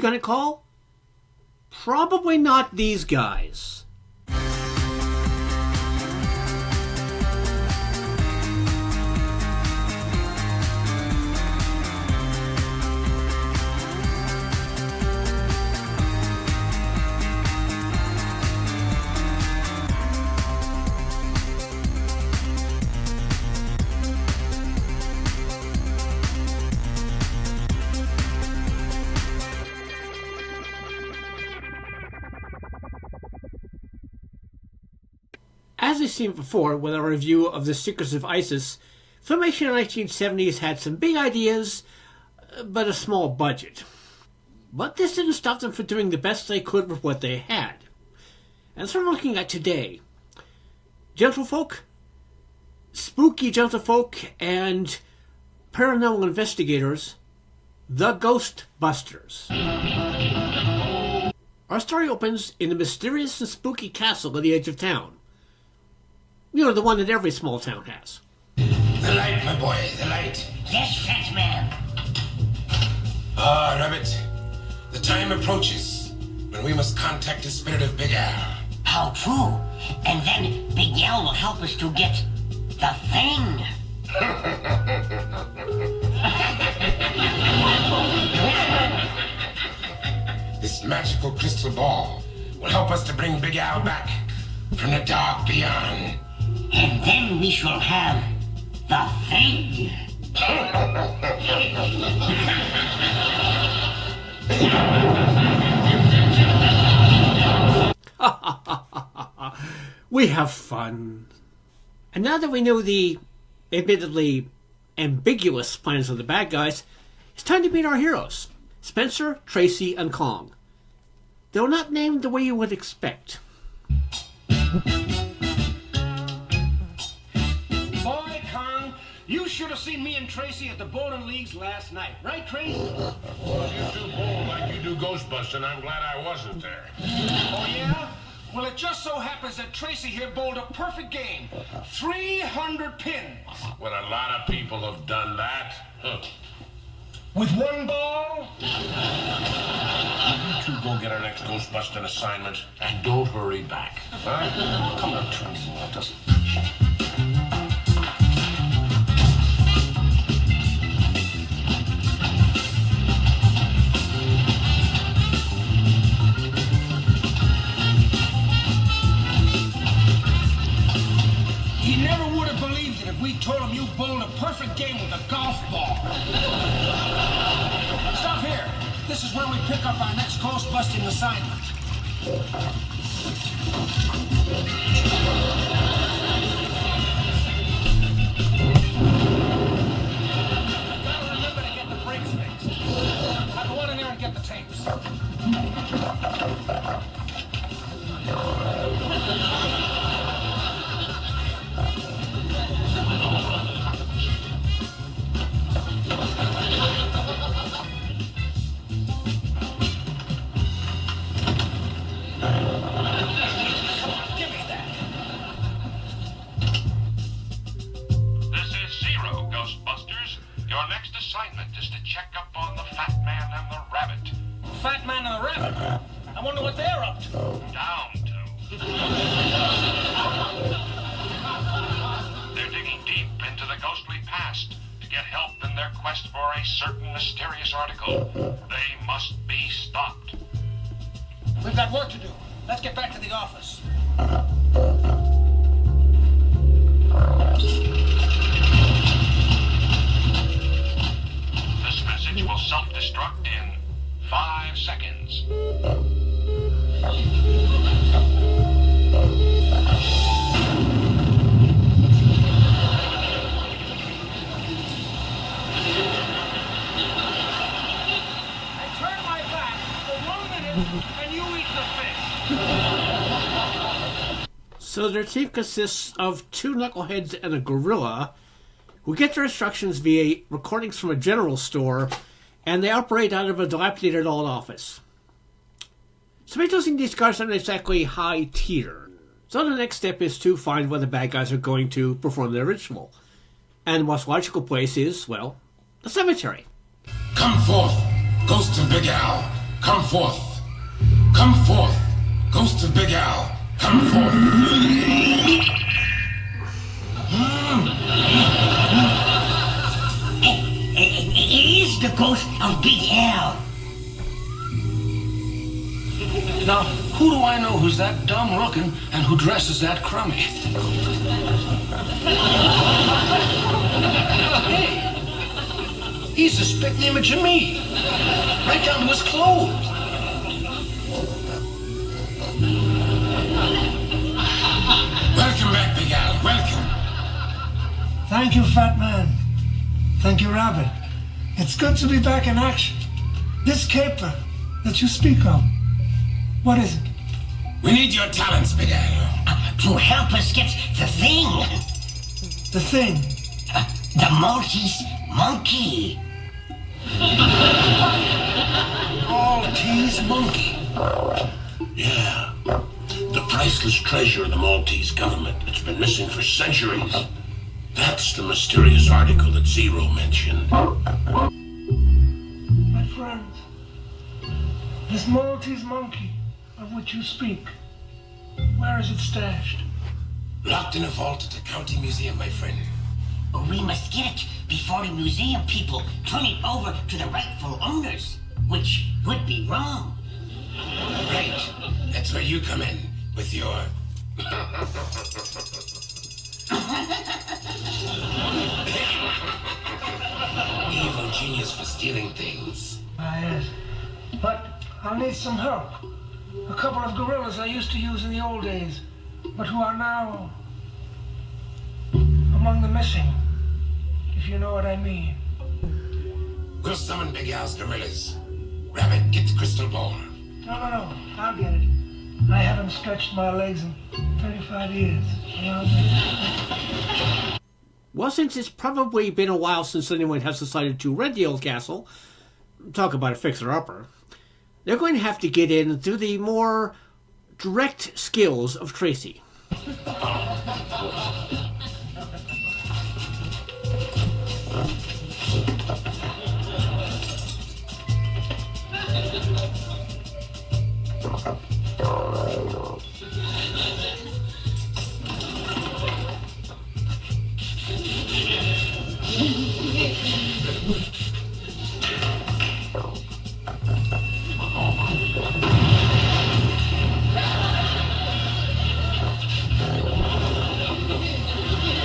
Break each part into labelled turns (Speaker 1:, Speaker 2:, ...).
Speaker 1: you gonna call? Probably not these guys. As we've seen before with our review of The Secrets of Isis, Filmation in the 1970s had some big ideas, but a small budget. But this didn't stop them from doing the best they could with what they had. And that's what we're looking at today. Gentlefolk, spooky gentlefolk, and paranormal investigators, the Ghostbusters. Our story opens in the mysterious and spooky castle at the edge of town. You know, the one that every small town has.
Speaker 2: The light, my boy, the light.
Speaker 3: Yes, Fat Man.
Speaker 2: Ah, Rabbit. The time approaches when we must contact the spirit of Big Al.
Speaker 3: How true. And then Big Al will help us to get the thing.
Speaker 2: This magical crystal ball will help us to bring Big Al back from the dark beyond.
Speaker 3: And then we shall have the thing.
Speaker 1: We have fun. And now that we know the admittedly ambiguous plans of the bad guys, it's time to meet our heroes, Spencer, Tracy, and Kong. They're not named the way you would expect.
Speaker 4: You should have seen me and Tracy at the bowling leagues last night. Right, Tracy?
Speaker 5: Well, you do bowl like you do Ghostbusting. I'm glad I wasn't there.
Speaker 4: Oh, yeah? Well, it just so happens that Tracy here bowled a perfect game. 300 pins.
Speaker 5: Well, a lot of people have done that. Huh.
Speaker 4: With one ball?
Speaker 5: You two go get our next Ghostbusting assignment and don't hurry back. Huh?
Speaker 4: Come on, Tracy. Just... He never would have believed it if we told him you bowled a perfect game with a golf ball. Stop here. This is where we pick up our next ghost-busting assignment. Gotta remember to get the brakes fixed. I'll go in there and get the tapes.
Speaker 6: Your next assignment is to check up on the Fat Man and the Rabbit.
Speaker 4: Fat Man and the Rabbit? I wonder what they're up to.
Speaker 6: Down to. They're digging deep into the ghostly past to get help in their quest for a certain mysterious article. They must be stopped.
Speaker 4: We've got work to do. Let's get back to the office.
Speaker 6: This message will self-destruct in 5 seconds.
Speaker 4: I turn my back for 1 minute and you eat the fish.
Speaker 1: So their team consists of 2 knuckleheads and a gorilla who get their instructions via recordings from a general store, and they operate out of a dilapidated old office. Supposedly these guys aren't exactly high tier, so the next step is to find where the bad guys are going to perform their ritual. And the most logical place is, well, the cemetery.
Speaker 2: Come forth, ghost of Big Al. come forth. Come forth. Ghost of Big Al, come forth.
Speaker 3: It is the ghost of Big Al.
Speaker 4: Now, who do I know who's that dumb looking and who dresses that crummy? Hey, he's a spitting image of me, right down to his clothes.
Speaker 2: Welcome back, Big Al, welcome.
Speaker 7: Thank you, Fat Man. Thank you, Rabbit. It's good to be back in action. This caper that you speak of, what is it?
Speaker 2: We need your talents, Big Al.
Speaker 3: To help us get the thing.
Speaker 7: The thing.
Speaker 3: The Maltese monkey.
Speaker 4: Maltese monkey.
Speaker 5: Yeah. The priceless treasure of the Maltese government that's been missing for centuries. That's the mysterious article that Zero mentioned.
Speaker 7: My friends, this Maltese monkey of which you speak, where is it stashed?
Speaker 2: Locked in a vault at the county museum, my friend.
Speaker 3: We must get it before the museum people turn it over to the rightful owners, which would be wrong.
Speaker 2: Right. That's where you come in, with your... evil genius for stealing things.
Speaker 7: Yes. But I'll need some help. A couple of gorillas I used to use in the old days, but who are now among the missing, if you know what I mean.
Speaker 2: We'll summon Big Al's gorillas. Rabbit, get the crystal ball.
Speaker 7: No, I'll get it. I haven't stretched my legs in 35 years. You know what I mean?
Speaker 1: Well, since it's probably been a while since anyone has decided to rent the old castle, talk about a fixer-upper, they're going to have to get in through the more direct skills of Tracy.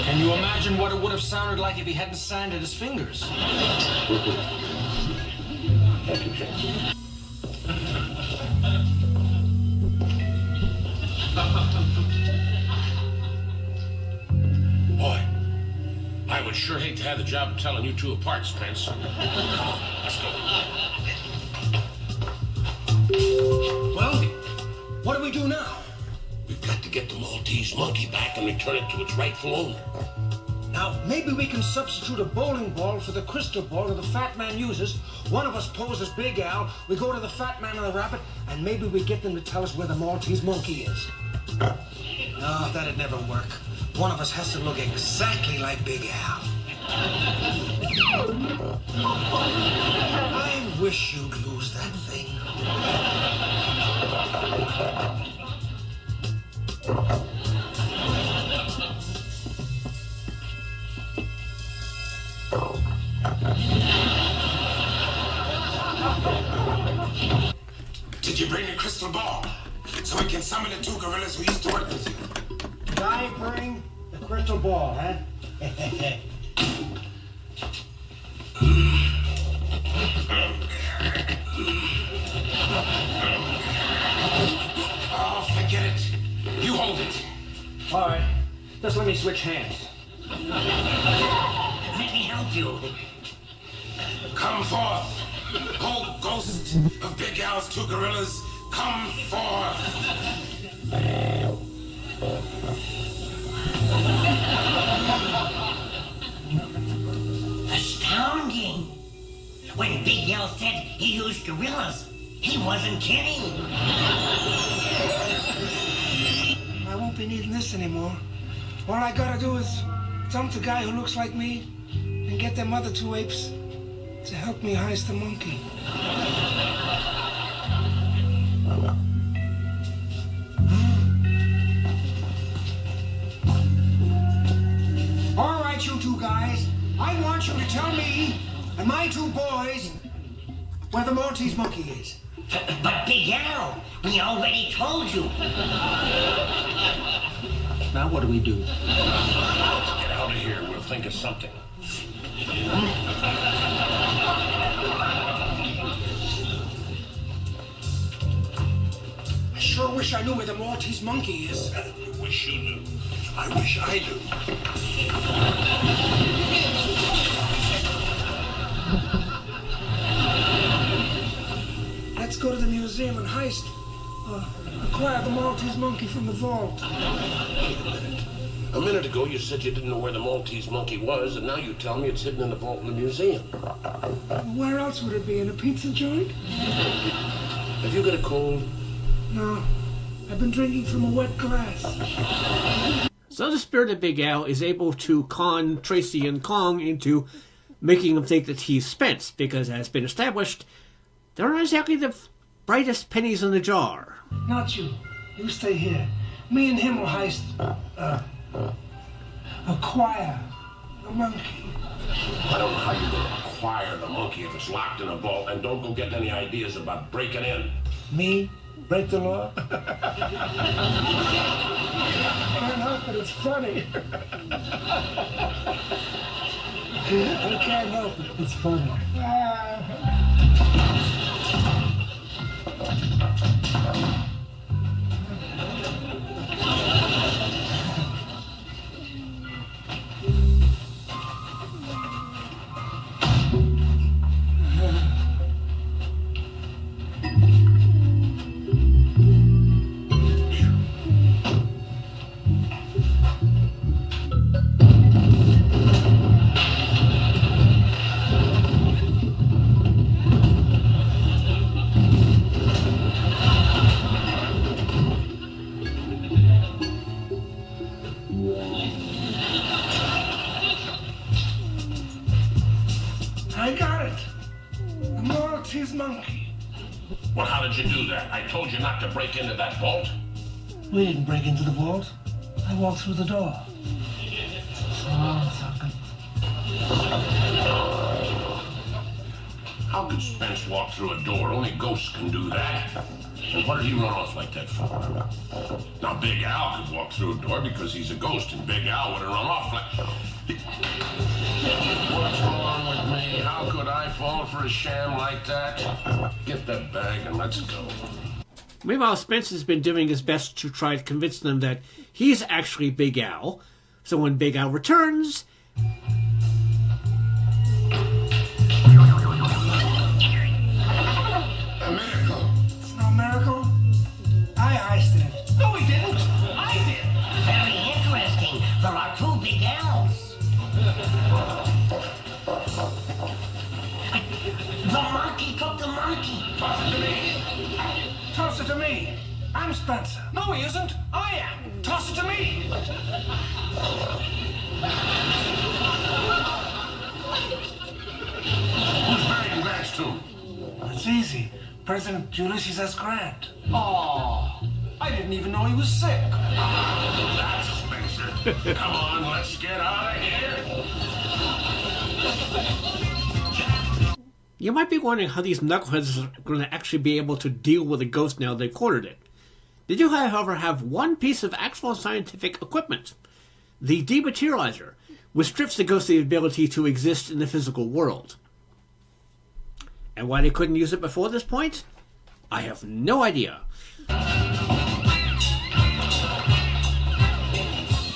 Speaker 4: Can you imagine what it would have sounded like if he hadn't sanded his fingers?
Speaker 5: Boy, I would sure hate to have the job of telling you two apart, Spence. Come on, let's go.
Speaker 4: Well, what do we do now?
Speaker 5: We've got to get the Maltese monkey back and return it to its rightful owner.
Speaker 4: Now, maybe we can substitute a bowling ball for the crystal ball that the Fat Man uses. One of us poses Big Al, we go to the Fat Man and the Rabbit, and maybe we get them to tell us where the Maltese monkey is. No, that'd never work. One of us has to look exactly like Big Al. I wish you'd lose that thing.
Speaker 2: Did you bring the crystal ball? So we can summon the two gorillas who used to work with you.
Speaker 4: Did I bring the crystal ball, huh?
Speaker 2: Oh, forget it. You hold it.
Speaker 4: All right, just let me switch hands.
Speaker 3: Let me help you.
Speaker 2: Come forth. Oh, ghost of Big Al's two gorillas, come forth.
Speaker 3: Astounding. When Big Al said he used gorillas, he wasn't kidding.
Speaker 7: I won't be needing this anymore. All I gotta do is dump the guy who looks like me and get them other two apes to help me heist the monkey.
Speaker 4: All right, you two guys. I want you to tell me and my two boys where the Maltese monkey is.
Speaker 3: But Big Al, we already told you.
Speaker 4: Now what do we do?
Speaker 5: Get out of here. We'll think of something.
Speaker 4: I sure wish I knew where the Maltese monkey is.
Speaker 5: I wish you knew. I wish I knew.
Speaker 7: Let's go to the museum and heist. Acquire the Maltese monkey from the vault.
Speaker 5: A minute ago, you said you didn't know where the Maltese monkey was, and now you tell me it's hidden in the vault in the museum.
Speaker 7: Where else would it be? In a pizza joint?
Speaker 5: Have you got a cold?
Speaker 7: No. I've been drinking from a wet glass.
Speaker 1: So the spirited Big Al is able to con Tracy and Kong into making him think that he's Spence, because as has been established, they're not exactly the brightest pennies in the jar.
Speaker 7: Not you. You stay here. Me and him will heist, acquire the monkey.
Speaker 5: I don't know how you're going to acquire the monkey if it's locked in a vault, and don't go getting any ideas about breaking in.
Speaker 7: Me? Break the law? Can't help it, it's funny. I can't help it, it's funny. I got it. The Maltese monkey.
Speaker 5: Well, how did you do that? I told you not to break into that vault.
Speaker 7: We didn't break into the vault. I walked through the door.
Speaker 5: How could Spence walk through a door? Only ghosts can do that. And what did he run off like that for? Now, Big Al could walk through a door because he's a ghost, and Big Al would have run off like... What's wrong with me? How could I fall for a sham like that? Get that bag and let's go.
Speaker 1: Meanwhile, Spence has been doing his best to try to convince them that he's actually Big Al. So when Big Al returns...
Speaker 2: A miracle.
Speaker 7: It's no miracle. I heisted it.
Speaker 4: No, he didn't. I did.
Speaker 3: Very interesting. There are two Big Al's. The monkey took the monkey.
Speaker 4: Toss it to me.
Speaker 7: Toss it to me. I'm Spencer.
Speaker 4: No, he isn't. I am. Toss it to me.
Speaker 5: Who's buried in Grant's tomb?
Speaker 7: It's easy. President Ulysses S. Grant.
Speaker 4: Oh, I didn't even know he was sick.
Speaker 5: That's Spencer. Come on, let's get out of here.
Speaker 1: You might be wondering how these knuckleheads are going to actually be able to deal with a ghost now they've cornered it. They do, however, have one piece of actual scientific equipment. The dematerializer, which strips the ghost of the ability to exist in the physical world. And why they couldn't use it before this point? I have no idea.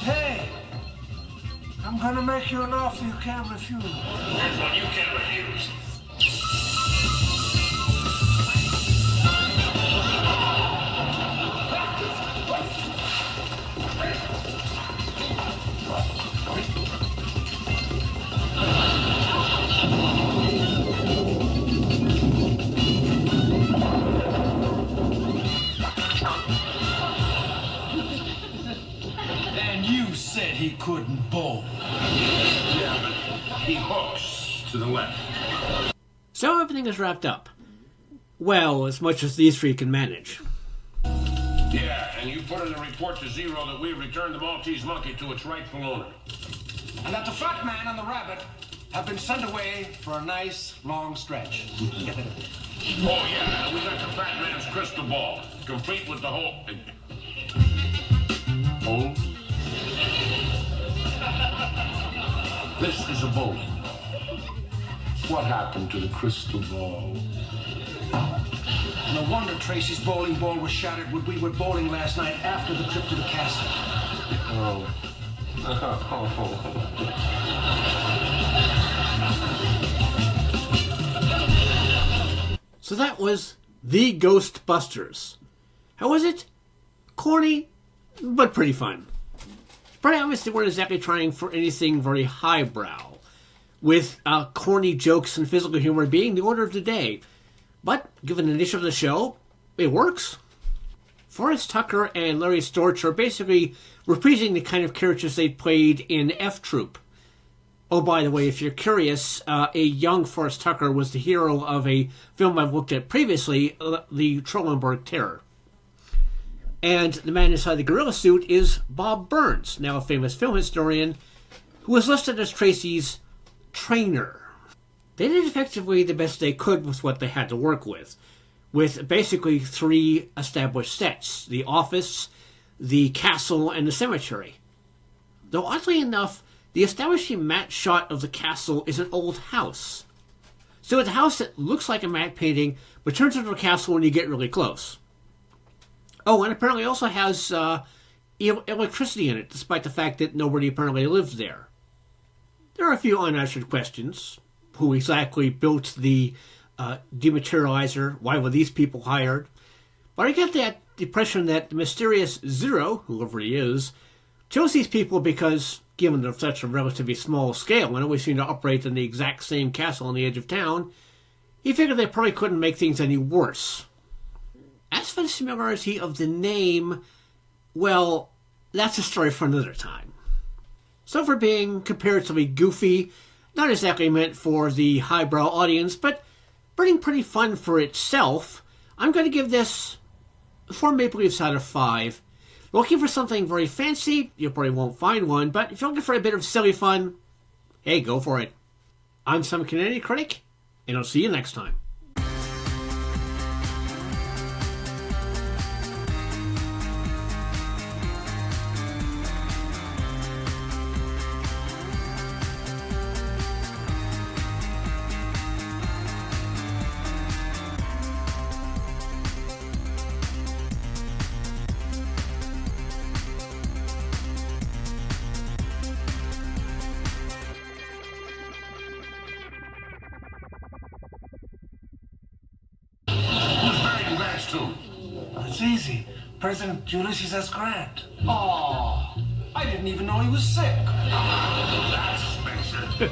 Speaker 7: Hey! I'm gonna make you an offer you can't refuse.
Speaker 5: Here's one you can't refuse.
Speaker 4: And you said he couldn't bowl.
Speaker 5: Yeah, but he hooks to the left.
Speaker 1: So everything is wrapped up. Well, as much as these three can manage.
Speaker 5: Yeah, and you put in a report to Zero that we returned the Maltese monkey to its rightful owner.
Speaker 4: And that the fat man and the rabbit have been sent away for a nice long stretch.
Speaker 5: Oh, yeah, and we got the fat man's crystal ball, complete with the whole... Hole? This is a bowling ball. What happened to the crystal ball?
Speaker 4: No wonder Tracy's bowling ball was shattered when we were bowling last night after the trip to the castle.
Speaker 5: Oh.
Speaker 1: So that was The Ghostbusters. How was it? Corny, but pretty fun. Pretty obviously weren't exactly trying for anything very highbrow, with corny jokes and physical humor being the order of the day. But, given the nature of the show, it works. Forrest Tucker and Larry Storch are basically reprising the kind of characters they played in F Troop. Oh, by the way, if you're curious, a young Forrest Tucker was the hero of a film I've looked at previously, the Trollenberg Terror. And the man inside the gorilla suit is Bob Burns, now a famous film historian, who was listed as Tracy's trainer. They did effectively the best they could with what they had to work with basically three established sets: the office, the castle, and the cemetery. Though oddly enough, the establishing matte shot of the castle is an old house. So it's a house that looks like a matte painting, but turns into a castle when you get really close. Oh, and apparently also has electricity in it, despite the fact that nobody apparently lives there. There are a few unanswered questions. Who exactly built the dematerializer? Why were these people hired? But I get that impression that the mysterious Zero, whoever he is, chose these people because, given they're such a relatively small scale and always seem to operate in the exact same castle on the edge of town, he figured they probably couldn't make things any worse. As for the similarity of the name, well, that's a story for another time. So for being comparatively goofy, not exactly meant for the highbrow audience, but pretty fun for itself, I'm going to give this 4 Maple Leafs out of 5. Looking for something very fancy, you probably won't find one, but if you're looking for a bit of silly fun, hey, go for it. I'm some Canadian critic, and I'll see you next time.
Speaker 7: It's easy. President Ulysses S. Grant.
Speaker 4: Oh, I didn't even know he was sick.
Speaker 5: That's Spencer.